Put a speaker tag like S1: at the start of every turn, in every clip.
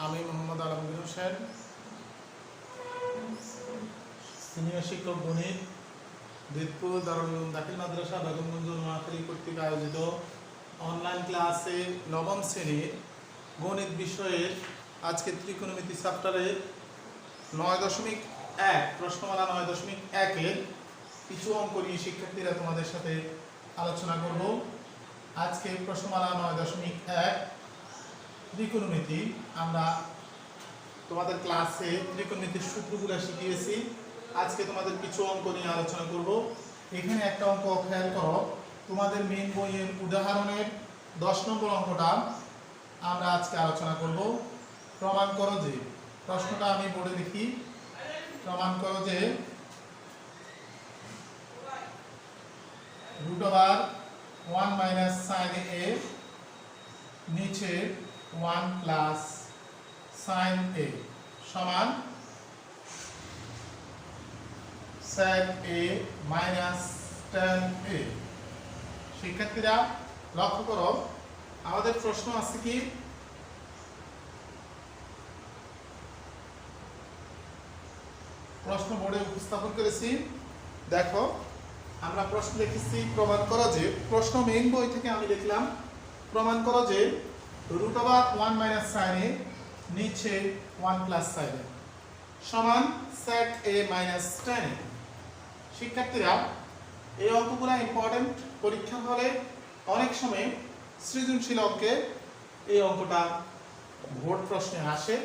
S1: আমি মোহাম্মদ আলমগীর হোসেন, সিনিয়র শিক্ষক গণিত, দিতপুর দারুল উলুম দাখিল মাদ্রাসা বেগমগঞ্জ নোয়াখালী কর্তৃক আয়োজিত অনলাইন ক্লাসে নবম শ্রেণীর গণিত বিষয়ের আজকে ত্রিকোণমিতি চ্যাপ্টারের 9.1 প্রশ্নমালা 9.1-এর কিছু অঙ্ক নিয়ে শিক্ষার্থীরা তোমাদের সাথে আলোচনা করব। আজকে প্রশ্নমালা 9.1 ত্রিকোণমিতি। আমরা তোমাদের ক্লাসে ত্রিকোণমিতির সূত্রগুলো শিখিয়েছি। আজকে তোমাদের কিছু অঙ্ক নিয়ে আলোচনা করব। এখানে একটা অঙ্ক খেয়াল করো, তোমাদের মেইন বইয়ের উদাহরণের 10 নম্বর অঙ্কটা আমরা আজকে আলোচনা করব। প্রমাণ করো যে, প্রশ্নটা আমি বোর্ডে লিখি, প্রমাণ করো যে √1 - sin a নিচে 1 + sin a সমান sec a - tan a। শিক্ষার্থীরা লক্ষ্য করো, আমাদের প্রশ্ন আছে কি, প্রশ্ন বোর্ডে উপস্থাপন করেছি। দেখো, আমরা প্রশ্ন লিখেছি প্রমাণ করো যে, প্রশ্ন মেইন বই থেকে আমি লিখলাম প্রমাণ করো যে √1 - sin a নিচে 1 + sin a সমান sec a - tan a। শিক্ষার্থীরা, এই অঙ্কগুলো ইম্পর্টেন্ট, পরীক্ষা হলে অনেক সময় সৃজনশীল অঙ্কে এই অঙ্কটা বোর্ড প্রশ্নে আসে,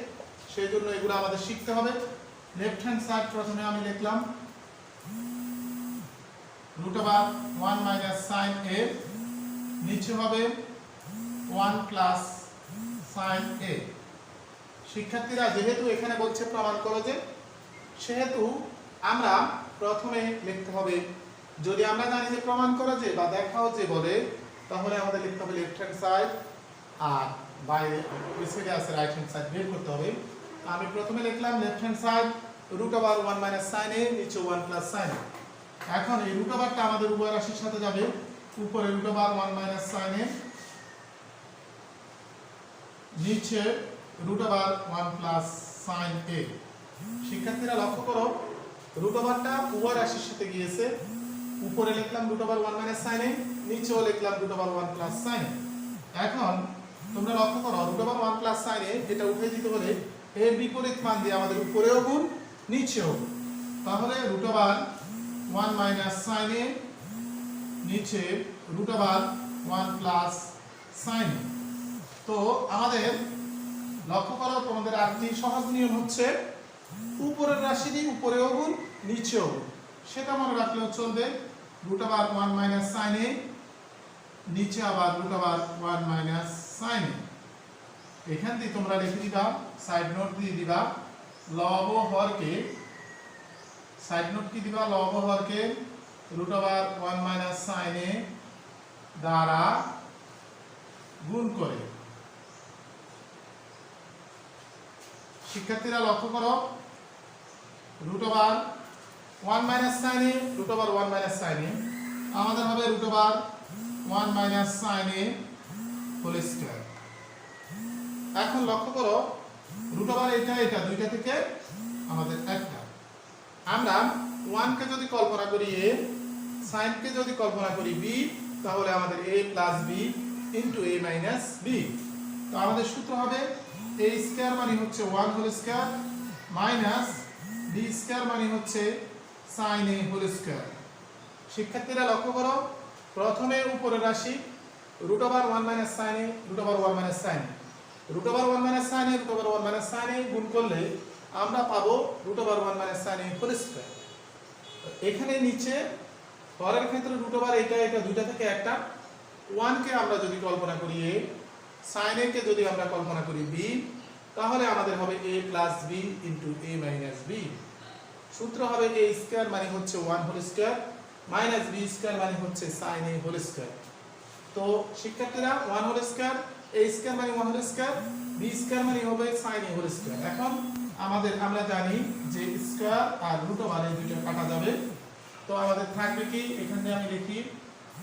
S1: সেই জন্য এগুলো আমাদের শিখতে হবে। লেফট হ্যান্ড সাইড প্রথমে আমি লিখলাম √1 - sin a নিচে হবে 1 + sin a। শিক্ষার্থীরা, যেহেতু এখানে বলছে প্রমাণ করো যে, সেহেতু আমরা প্রথমে লিখতে হবে, যদি আমরা জানি যে প্রমাণ করো যে বা দেখাও যে বলে, তাহলে আমাদের লিখতে হবে লেফট হ্যান্ড সাইড, আর বাইরে ওই সাইডে আছে রাইট হ্যান্ড সাইড বের করতে হবে। আমি প্রথমে লিখলাম left hand side √1 - sin a নিচে 1 + sin a। এখন এই √টা আমাদের উভয় রাশির সাথে যাবে, উপরে √1 - sin a নিচে √1 + sin a। শিক্ষার্থীরা লক্ষ্য করো, √টা উভয় রাশির সাথে গিয়েছে, উপরে লিখলাম √1 - sin a, নিচেও লিখলাম √1 + sin a। এখন তোমরা লক্ষ্য করো, √1 + sin a এটা উঠে দিতে হলে এর বিপরীত মান দিয়ে আমাদের উপরেও গুণ নিচেও, তাহলে √1 - sin a নিচে √1 + sin a। তো আমাদের লক্ষ্য করো, তোমাদের আরেকটি সহজ নিয়ম হচ্ছে উপরের রাশিরই উপরেও গুণ নিচেও গুণ, সেটা মনে রাখলেও চলবে। √1 - sin a নিচে আবার √1 - sin a। এখান থেকে তোমরা লিখে দিবা, সাইড নোট দিয়ে দিবা লব হরকে, সাইড নোট কি দিবা, লব হরকে √1 - sin a দ্বারা গুণ করে। শিক্ষার্থীরা লক্ষ্য করো, √1 - sin a, √1 - sin a আমাদের হবে √1 - sin a হোল স্কয়ার। এখন লক্ষ্য করো, এটা দুইটা থেকে আমাদের একটা, আমরা 1 কে যদি কল্পনা করি a, sin কে যদি কল্পনা করি b, তাহলে আমাদের a + b * a - b। তো আমাদের সূত্র হবে a স্কয়ার মানে হচ্ছে 1 whole square minus b square মানে হচ্ছে sin a হোল স্কয়ার। শিক্ষার্থীরা লক্ষ্য করো, প্রথমে উপরের রাশি √1 - sin a, √1 - sin a, √1 - sin a, √1 - sin a গুণ করলে আমরা পাবো √1 - sin a হোল স্কয়ার। এখানে নিচে পরের ক্ষেত্রে এটা দুইটা থেকে একটা, 1 কে আমরা যদি কল্পনা করি a, sin a কে যদি আমরা কল্পনা করি b, তাহলে আমাদের হবে a + b * a - b। সূত্র হবে a স্কয়ার মানে হচ্ছে 1 whole square minus b square মানে হচ্ছে sin a হোল স্কয়ার। তো শিক্ষার্থীরা, 1 হোল স্কয়ার, a স্কয়ার মানে 1 হোল স্কয়ার, b স্কয়ার মানে হবে sin a হোল স্কয়ার। এখন আমরা জানি যে স্কয়ার আর √1 এই দুটো কাটা যাবে, তো আমাদের থাকবে কি, এখানে আমি লিখি,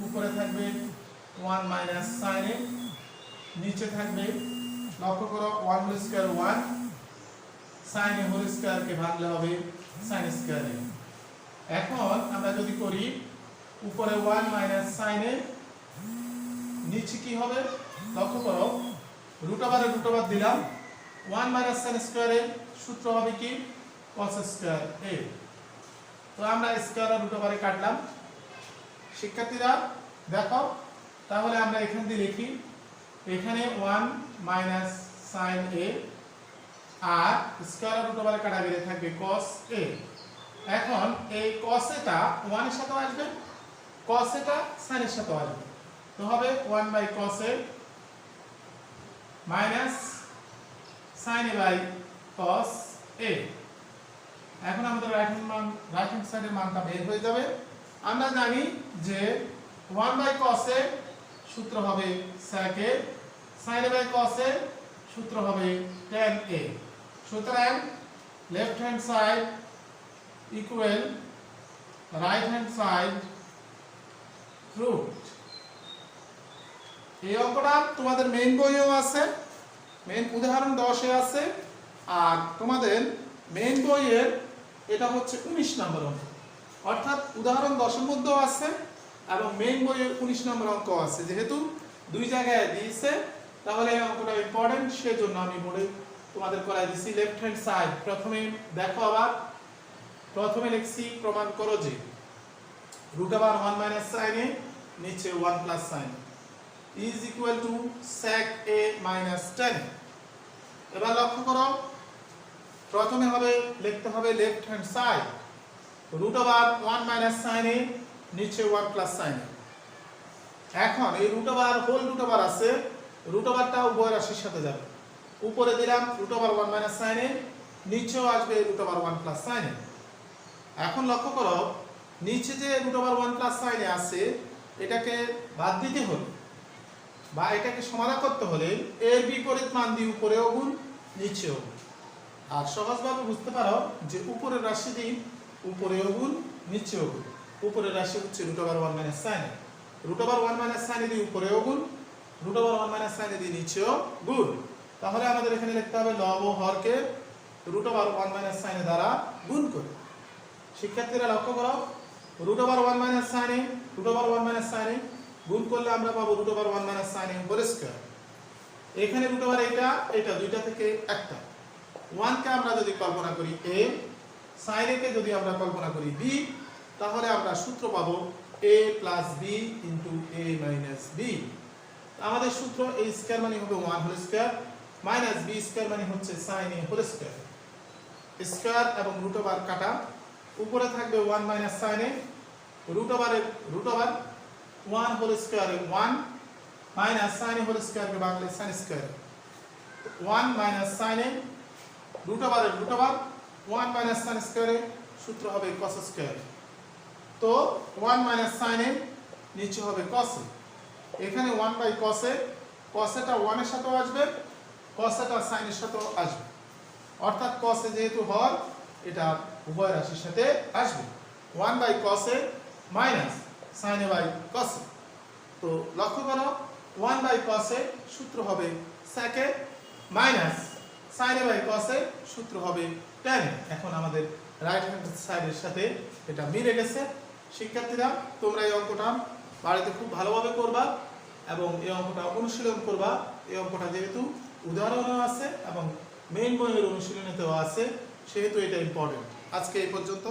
S1: উপরে থাকবে 1 - sin a, নিচে থাকবে লক্ষ্য করো 1 whole square 1 sin a whole square কে ভাঙলে হবে sin স্কয়ার a। এখন আমরা যদি করি উপরে 1 মাইনাস sin a, নিচে কি হবে লক্ষ্য করো রুট ওভার দিলাম 1 মাইনাস sin স্কয়ার a, সূত্র হবে কি cos স্কয়ার a। তো আমরা স্কয়ার আর রুট ওভারে কাটলাম। শিক্ষার্থীরা দেখো তাহলে আমরা এখান দিয়ে লিখি এখানে 1 মাইনাস sin a আর স্কয়ার আর রুট ওভারে কাটা বেরিয়ে থাকবে cos a। এখন এই cos এটা 1 এর সাথে আসবে, cos এটা sin এর সাথে আসবে, তো হবে 1 by cos a minus sin a by cos a। এখন আমাদের রাইট হ্যান্ড সাইডের মানটা বের হয়ে যাবে। আমরা জানি যে 1 বাই cos a সূত্র হবে sec a, sin a by cos a সূত্র হবে tan a। সুতরাং left hand side equal right hand side root. এই অঙ্কটা তোমাদের মেইন বইয়েও আছে, মেইন উদাহরণ 10 এ আছে, আর তোমাদের মেইন বইয়ের এটা হচ্ছে 19 নম্বর অঙ্ক, অর্থাৎ উদাহরণ 10 এর মধ্যেও আছে এবং মেইন বইয়ের 19 নম্বর অঙ্ক আছে। যেহেতু দুই জায়গায় দিয়েছে তাহলে এই অঙ্কটা ইম্পর্টেন্ট, সেজন্য আমি বোর্ডে তোমাদের করাই দিছি। লেফট হ্যান্ড সাইড প্রথমে দেখো, আবার প্রথমে লিখছি প্রমাণ করো যে root over 1 minus sin a নিচে 1 plus sin a is equal to sec a minus tan a। এবার লক্ষ্য করো প্রথমে হবে লিখতে হবে left hand side root over 1 minus sin a নিচে 1 প্লাস sin a। এখন এই root over whole root over আছে, রুট ওভারটা উভয় রাশির সাথে যাবে, উপরে দিলাম root over 1 minus sin a, নিচেও আসবে root over 1 plus sin a। এখন লক্ষ্য করো নিচে যে root over 1 plus sin a আছে এটাকে বাদ দিতে হলে বা এটাকে সমাধান করতে হলে এর বিপরীত মান দিয়ে উপরেও গুণ নিচেও গুণ। আর সহজভাবে বুঝতে পারো যে উপরের রাশি দিয়ে উপরেও গুণ নিচেও গুণ। উপরের রাশি হচ্ছে root over 1 minus sin a, root over 1 minus sin a দিয়ে উপরেও গুণ, root over 1 minus sin a দিয়ে নিচেও গুণ। তাহলে আমাদের এখানে লিখতে হবে লব ও হরকে root over 1 minus sin a দ্বারা গুণ করে। শিক্ষার্থীরা লক্ষ্য করো root over 1 minus sin a root over 1 minus sin a গুণ করলে আমরা পাবো root over 1 minus sin a whole square. এখানে রুট ওভার এটা দুইটা থেকে একটা, 1 কে আমরা যদি কল্পনা করি a, sin a কে যদি আমরা কল্পনা করি b, তাহলে আমরা সূত্র পাবো a plus b into a minus b। আমাদের সূত্র a স্কয়ার মানে হবে 1 whole square minus b square মানে হচ্ছে sin a whole square. Square এবং রুট ওভার কাটা, উপরে থাকবে 1 minus sin a, root over 1 whole স্কয়ারে 1 minus sin a whole square কে ভাঙলে sin square 1 minus sin a, root over 1 minus sin স্কয়ারে সূত্র হবে cos স্কয়ার। তো 1 মাইনাস sin a নিচে হবে cos a, এখানে 1 বাই cos a, cos এটা 1 এর সাথেও আসবে, cos এটা sin এর সাথেও আসবে, অর্থাৎ cos a যেহেতু হর এটা উভয় রাশির সাথে আসবে। 1 by cos a minus sin a by cos a। তো লক্ষ্য করো 1 বাই cos a সূত্র হবে sec a minus sin a by cos a সূত্র হবে tan a। এখন আমাদের রাইট হ্যান্ড সাইডের সাথে এটা মিলে গেছে। শিক্ষার্থীরা তোমরা এই অঙ্কটা বাড়িতে খুব ভালোভাবে করবা এবং এই অঙ্কটা অনুশীলন করবা। এই অঙ্কটা যেহেতু উদাহরণও আছে এবং মেইন বইয়ের অনুশীলনীতেও আছে সেহেতু এটা ইম্পর্টেন্ট। আজকে এই পর্যন্ত।